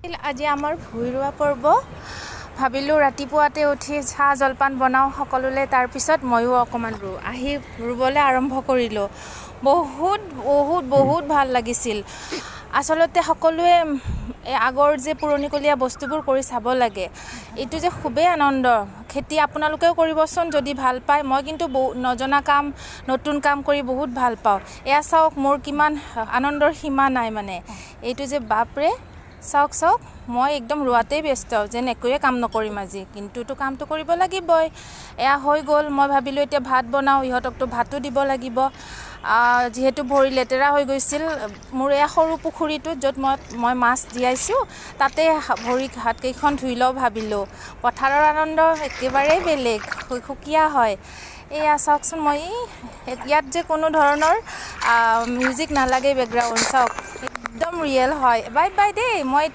আজি আমাৰ ভুই ৰোৱা পৰ্ব ভাবিলোঁ ৰাতিপুৱাতে উঠি চাহ জলপান বনাওঁ সকলোলৈ তাৰপিছত ময়ো অকণমান আহি ৰুবলৈ আৰম্ভ কৰিলোঁ বহুত ভাল লাগিছিল আচলতে সকলোৱে আগৰ যে পুৰণিকলীয়া বস্তুবোৰ কৰি চাব লাগে এইটো যে খুবেই আনন্দ খেতি আপোনালোকেও কৰিবচোন যদি ভাল পায় মই কিন্তু নজনা কাম নতুন কাম কৰি বহুত ভাল পাওঁ এয়া চাওক মোৰ কিমান আনন্দৰ সীমা নাই মানে এইটো যে বাপৰে চাওক মই একদম ৰোৱাতেই ব্যস্ত যেন একোৱে কাম নকৰিম আজি কিন্তুতো কামটো কৰিব লাগিবই এয়া হৈ গ'ল মই ভাবিলোঁ এতিয়া ভাত বনাওঁ ইহঁতকতো ভাতো দিব লাগিব যিহেতু ভৰি লেতেৰা হৈ গৈছিল মোৰ এয়া সৰু পুখুৰীটোত য'ত মই মাছ জীয়াইছোঁ তাতে ভৰি হাতকেইখন ধুই লওঁ ভাবিলোঁ পথাৰৰ আনন্দ একেবাৰেই বেলেগ সুকীয়া হয় এয়া চাওকচোন মই ইয়াত যে কোনো ধৰণৰ মিউজিক নালাগে বেকগ্ৰাউণ্ড চাওক একদম ৰিয়েল হয় বাই দেই মই এতিয়া